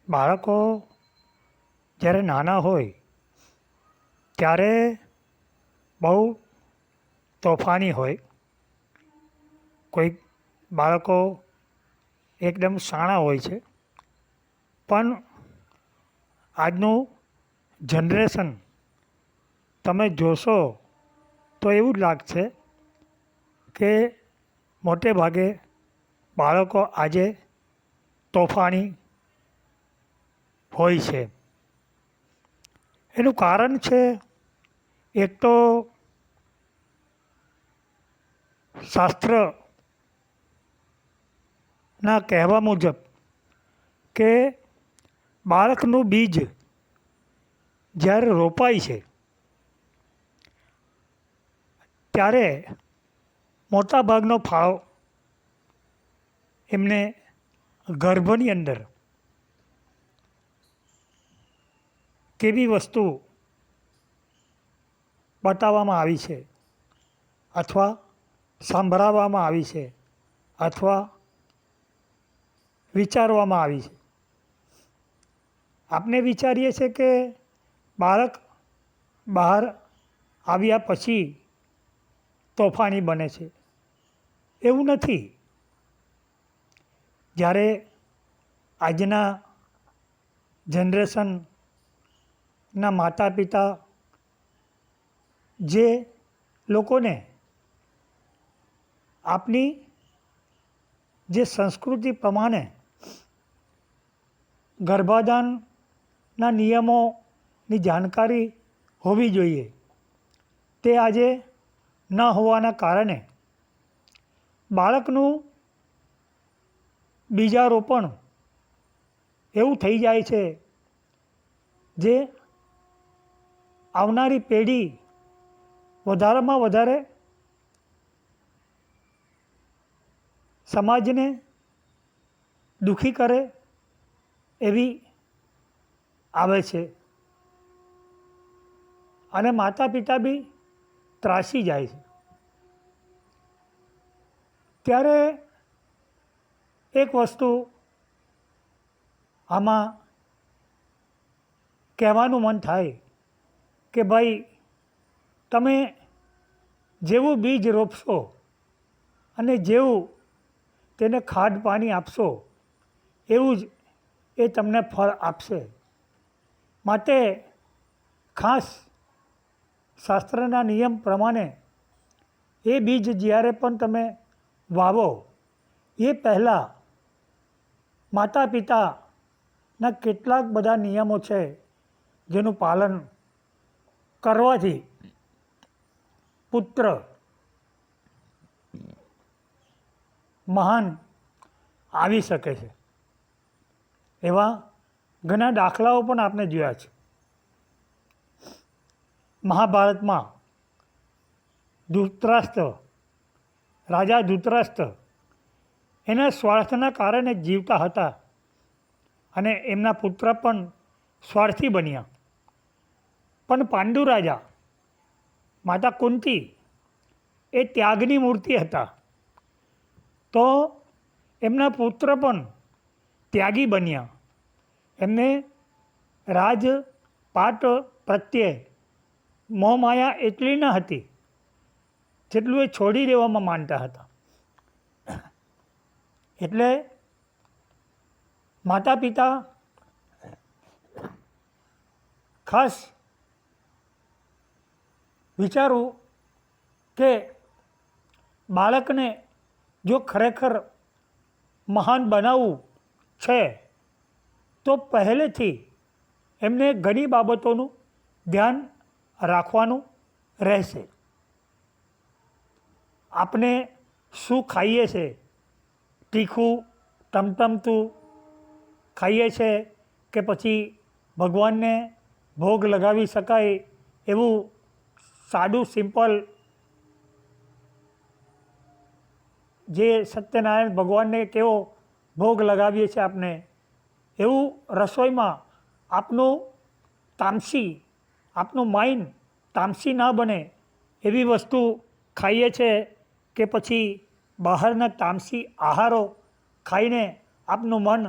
બાળકો જ્યારે નાના હોય ત્યારે બહુ તોફાની હોય. કોઈક બાળકો એકદમ શાણા હોય છે, પણ આજનું જનરેશન તમે જોશો તો એવું જ લાગશે કે મોટે ભાગે બાળકો આજે તોફાની હોય છે. એનું કારણ છે, એક તો શાસ્ત્રના કહેવા મુજબ કે બાળકનું બીજ જ્યારે રોપાય છે ત્યારે મોટાભાગનો ફાળો એમને ગર્ભની અંદર કેવી વસ્તુ બતાવવામાં આવી છે અથવા સંભળાવવામાં આવી છે અથવા વિચારવામાં આવી છે. આપણે વિચારીએ છીએ કે બાળક બહાર આવ્યા પછી તોફાની બને છે. એવું નથી. જ્યારે આજના જનરેશનના માતા પિતા જે લોકોને આપની જે સંસ્કૃતિ પ્રમાણે ગર્ભાધાનના નિયમોની જાણકારી હોવી જોઈએ તે આજે ન હોવાના કારણે બાળકનું બીજારોપણ એવું થઈ જાય છે જે આવનારી પેઢી વધારેમાં વધારે સમાજને દુઃખી કરે એવી આવે છે અને માતા પિતા બી ત્રાસી જાય છે. ત્યારે એક વસ્તુ આમાં કહેવાનું મન થાય કે ભાઈ તમે જેવું બીજ રોપશો અને જેવું તેને ખાદ પાણી આપશો એવું જ એ તમને ફળ આપશે. માટે ખાસ શાસ્ત્રના નિયમ પ્રમાણે એ બીજ જ્યારે પણ તમે વાવો એ પહેલાં માતા પિતાના કેટલાક બધા નિયમો છે જેનું પાલન કરવાથી પુત્ર મહાન આવી શકે છે. એવા ઘણા દાખલાઓ પણ આપણે જોયા છે. મહાભારતમાં ધૃતરાષ્ટ્ર, રાજા ધૃતરાષ્ટ્ર એના સ્વાર્થના કારણે જીવતા હતા અને એમના પુત્ર પણ સ્વાર્થી બન્યા. પણ પાંડુ રાજા, માતા કુંતી એ ત્યાગની મૂર્તિ હતા, તો એમના પુત્ર પણ ત્યાગી બન્યા. એમને રાજપાટ પ્રત્યે મોહમાયા એટલી ન હતી જેટલું એ છોડી દેવામાં માનતા હતા. એટલે માતા પિતા ખાસ વિચારવું કે બાળકને જો ખરેખર મહાન બનાવવું છે તો પહેલેથી એમને ઘણી બાબતોનું ધ્યાન રાખવાનું રહેશે. આપણે શું ખાઈએ છીએ, તીખું ટમટમતું ખાઈએ છીએ કે પછી ભગવાનને ભોગ લગાવી શકાય એવું સાદું સિમ્પલ જે સત્યનારાયણ ભગવાનને કેવો ભોગ લગાવીએ છીએ આપણે એવું રસોઈમાં આપનું માઇન્ડ તામસી ના બને એવી વસ્તુ ખાઈએ છીએ કે પછી બહારના તામસી આહારો ખાઈને આપનું મન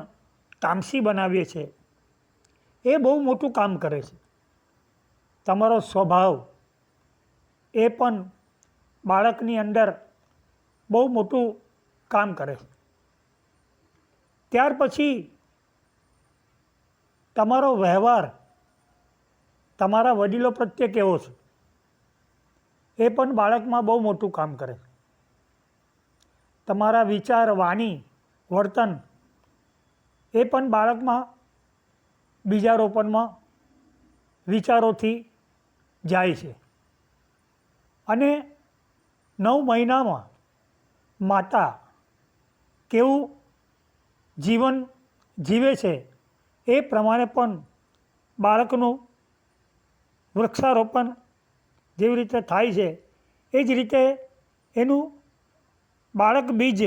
તામસી બનાવીએ છીએ. એ બહુ મોટું કામ કરે છે. તમારો સ્વભાવ એ પણ બાળકની અંદર બહુ મોટું કામ કરે છે. ત્યાર પછી તમારો વ્યવહાર તમારા વડીલો પ્રત્યે કેવો છે એ પણ બાળકમાં બહુ મોટું કામ કરે છે. તમારા વિચાર, વાણી, વર્તન એ પણ બાળકમાં બીજારોપણમાં વિચારોથી જાય છે. અને 9 મહિનામાં માતા કેવું જીવન જીવે છે એ પ્રમાણે પણ બાળકનું વૃક્ષારોપણ જેવી રીતે થાય છે એ જ રીતે એનું બાળક બીજ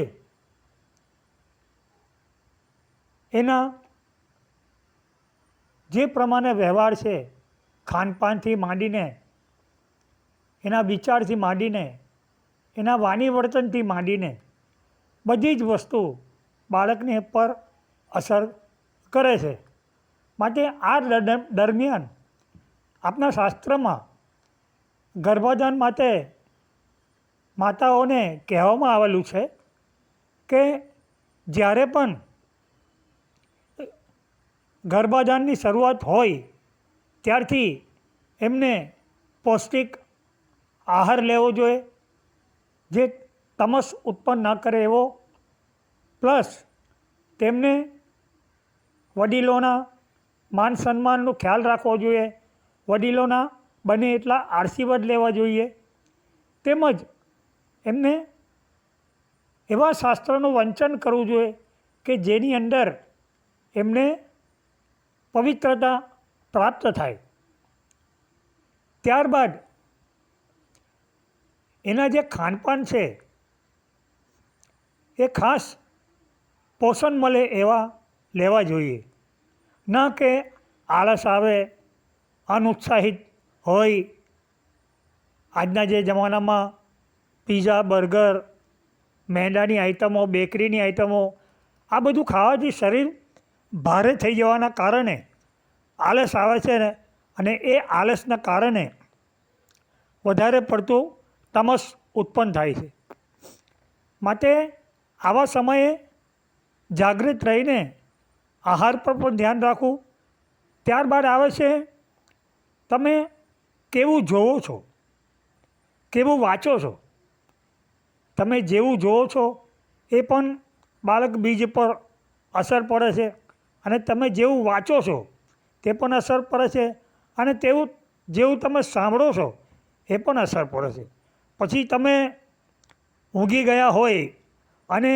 એના જે પ્રમાણે વ્યવહાર છે, ખાનપાનથી માંડીને, એના વિચારથી માંડીને, એના વાણી વર્તનથી માંડીને બધી જ વસ્તુ બાળકને પર અસર કરે છે. માટે આ દરમિયાન આપણા શાસ્ત્રમાં ગર્ભાધાન માટે માતાઓને કહેવામાં આવેલું છે કે જ્યારે પણ ગર્ભાધાનની શરૂઆત હોય ત્યારથી એમને પૌષ્ટિક આહાર લેવો જોઈએ, જે તમસ ઉત્પન્ન ન કરે એવો, પ્લસ તેમને વડીલોના માન સન્માનનો ખ્યાલ રાખવો જોઈએ, વડીલોના બને એટલા આશીર્વાદ લેવા જોઈએ, તેમજ એમને એવા શાસ્ત્રોનું વંચન કરવું જોઈએ કે જેની અંદર એમને પવિત્રતા પ્રાપ્ત થાય. ત્યારબાદ એના જે ખાનપાન છે એ ખાસ પોષણ મળે એવા લેવા જોઈએ. ન કે આળસ આવે, અનુત્સાહિત હોય. આજના જે જમાનામાં પીઝા, બર્ગર, મેંદાની આઈટમો, બેકરીની આઈટમો, આ બધું ખાવાથી શરીર ભારે થઈ જવાના કારણે આળસ આવે છે ને, અને એ આળસના કારણે વધારે પડતું તમસ ઉત્પન્ન થાય છે. માટે આવા સમયે જાગૃત રહીને આહાર પર પણ ધ્યાન રાખવું. ત્યારબાદ આવે છે તમે કેવું જોવો છો, કેવું વાંચો છો. તમે જેવું જોવો છો એ પણ બાળક બીજ પર અસર પડે છે, અને તમે જેવું વાંચો છો તે પણ અસર પડે છે, અને તેવું જેવું તમે સાંભળો છો એ પણ અસર પડે છે. પછી તમે ઊંઘી ગયા હોય અને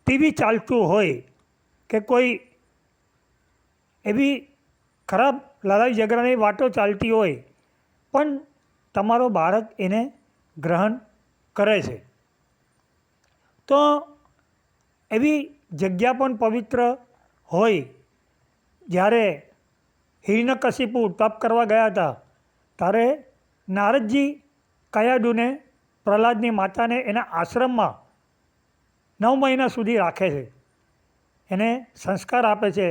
ટીવી ચાલતું હોય કે કોઈ એવી ખરાબ લડાઈ ઝઘડાની વાતો ચાલતી હોય પણ તમારો બાળક એને ગ્રહણ કરે છે, તો એવી જગ્યા પણ પવિત્ર હોય. જ્યારે હિરણ્યકશિપુ તપ કરવા ગયા હતા ત્યારે નારદજી કયાદુને, પ્રહલાદની માતાને એના આશ્રમમાં 9 મહિના સુધી રાખે છે. એને સંસ્કાર આપે છે,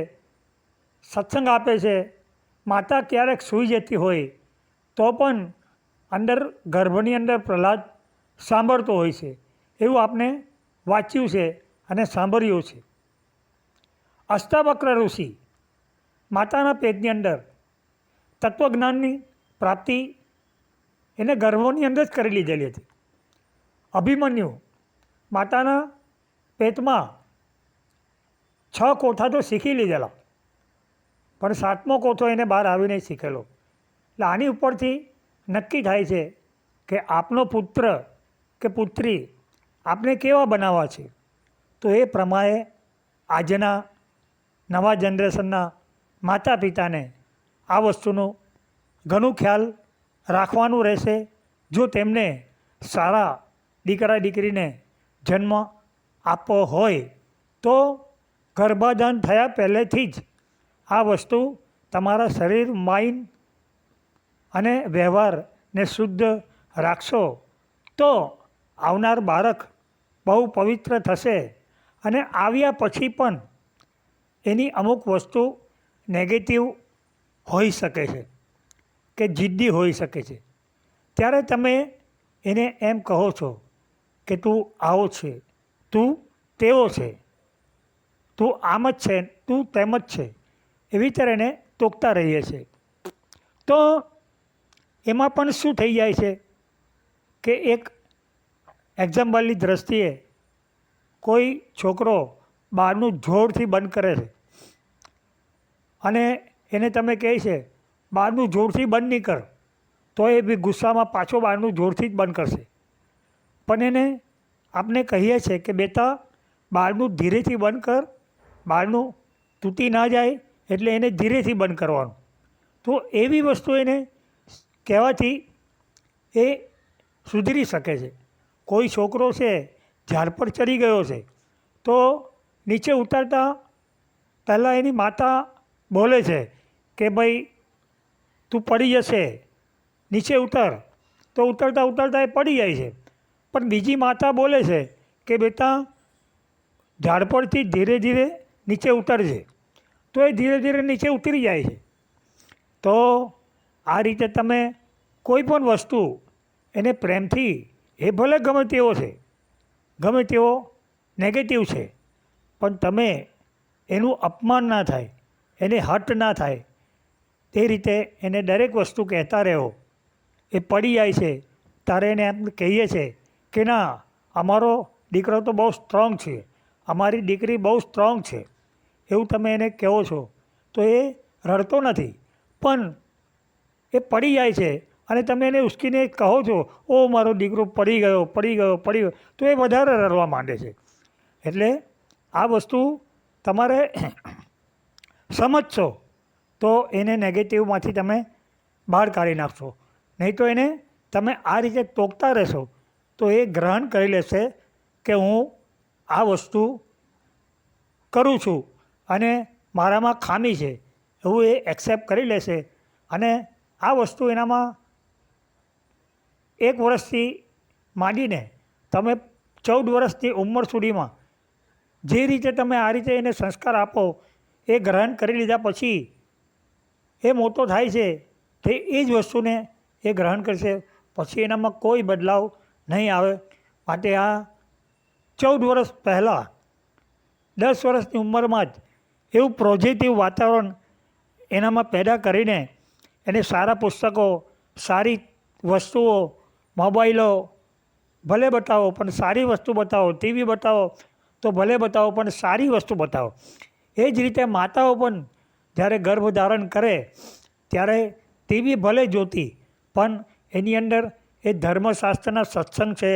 સત્સંગ આપે છે. માતા ક્યારેક સૂઈ જતી હોય તો પણ અંદર ગર્ભની અંદર પ્રહલાદ સાંભળતો હોય છે. એવું આપણે વાંચ્યું છે અને સાંભળ્યું છે. અષ્ટાવક્ર ઋષિ માતાના પેટની અંદર તત્વજ્ઞાનની પ્રાપ્તિ એને ગર્ભોની અંદર જ કરી લીધેલી હતી. અભિમન્યુ માતાના પેટમાં 6 કોઠા તો શીખી લીધેલા, પણ 7મો કોઠો એને બહાર આવીને શીખેલો. એટલે આની ઉપરથી નક્કી થાય છે કે આપનો પુત્ર કે પુત્રી આપને કેવા બનાવવા છે. તો એ પ્રમાણે આજના નવા જનરેશનના માતા પિતાને આ વસ્તુનું ઘણું ખ્યાલ રાખવાનું રહેશે. જો તેમને સારા દીકરા દીકરીને જન્મ આપવો હોય તો ગર્ભાધાન થયા પહેલેથી જ આ વસ્તુ તમારા શરીર, માઇન્ડ અને વ્યવહારને શુદ્ધ રાખશો તો આવનાર બાળક બહુ પવિત્ર થશે. અને આવ્યા પછી પણ એની અમુક વસ્તુ નેગેટિવ હોઈ શકે છે કે જિદ્દી હોઈ શકે છે, ત્યારે તમે એને એમ કહો છો કે તું આવો છે, તું તેવો છે, તું આમ જ છે, તું તેમ જ છે, એવી તરહ એને ટોકતા રહીએ છીએ. તો એમાં પણ શું થઈ જાય છે કે એક એક્ઝામ્પલની દ્રષ્ટિએ કોઈ છોકરો બહારનું જોરથી બંધ કરે છે અને એને તમે કહે છે બહારનું જોરથી બંધ નહીં કર, તો એ બી ગુસ્સામાં પાછો બહારનું જોરથી જ બંધ કરશે. પણ એને આપણે કહીએ છીએ કે બેટા બહારનું ધીરેથી બંધ કર, બહારનું તૂટી ના જાય એટલે એને ધીરેથી બંધ કરવાનું. તો એવી વસ્તુ એને કહેવાથી એ સુધરી શકે છે. કોઈ છોકરો છે ઝાડ પર ચડી ગયો છે તો નીચે ઉતરતા પહેલાં એની માતા બોલે છે કે ભાઈ તું પડી જશે, નીચે ઉતર, તો ઉતરતા ઉતરતા એ પડી જાય છે. પણ બીજી માતા બોલે છે કે બેટા ઝાડ પરથી ધીરે ધીરે નીચે ઉતરજે, તો એ ધીરે ધીરે નીચે ઉતરી જાય છે. તો આ રીતે તમે કોઈ પણ વસ્તુ એને પ્રેમથી, એ ભલે ગમે તેવો છે, ગમે તેવો નેગેટિવ છે, પણ તમે એનું અપમાન ના થાય, એને હર્ટ ના થાય, તે રીતે એને દરેક વસ્તુ કહેતા રહો. એ પડી જાય છે ત્યારે એને એમ કહીએ છીએ કે ના અમારો દીકરો તો બહુ સ્ટ્રોંગ છે, અમારી દીકરી બહુ સ્ટ્રોંગ છે, એવું તમે એને કહો છો તો એ રડતો નથી, પણ એ પડી જાય છે અને તમે એને ઉશ્કીને કહો છો ઓ મારો દીકરો પડી ગયો, પડી ગયો, પડી ગયો, તો એ વધારે રડવા માંડે છે. એટલે આ વસ્તુ તમારે સમજશો તો એને નેગેટિવમાંથી તમે બહાર કાઢી નાખશો. નહીં તો એને તમે આ રીતે ટોકતા રહેશો તો એ ગ્રહણ કરી લેશે કે હું આ વસ્તુ કરું છું અને મારામાં ખામી છે એવું એ એક્સેપ્ટ કરી લેશે. અને આ વસ્તુ એનામાં 1 વર્ષથી માંડીને તમે 14 વર્ષની ઉંમર સુધીમાં જે રીતે તમે આ રીતે એને સંસ્કાર આપો, એ ગ્રહણ કરી લીધા પછી એ મોટો થાય છે તે એ જ વસ્તુને એ ગ્રહણ કરશે, પછી એનામાં કોઈ બદલાવ નહીં આવે. માટે આ 14 વર્ષ પહેલાં 10 વર્ષની ઉંમરમાં જ એવું પોઝિટિવ વાતાવરણ એનામાં પેદા કરીને એને સારા પુસ્તકો, સારી વસ્તુઓ, મોબાઈલો ભલે બતાવો પણ સારી વસ્તુ બતાવો, ટીવી બતાવો તો ભલે બતાવો પણ સારી વસ્તુ બતાવો. એ જ રીતે માતાઓ પણ જ્યારે ગર્ભ ધારણ કરે ત્યારે ટીવી ભલે જોતી પણ એની અંદર એ ધર્મશાસ્ત્રના સત્સંગ છે,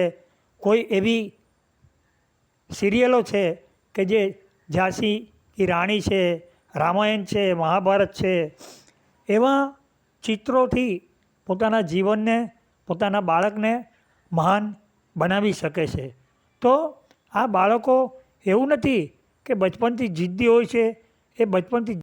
કોઈ એવી સિરિયલો છે કે જે ઝાંસી કી રાણી છે, રામાયણ છે, મહાભારત છે, એવા ચિત્રોથી પોતાના જીવનને, પોતાના બાળકને મહાન બનાવી શકે છે. તો આ બાળકો એવું નથી કે બચપનથી જિદ્દી હોય છે, એ બચપનથી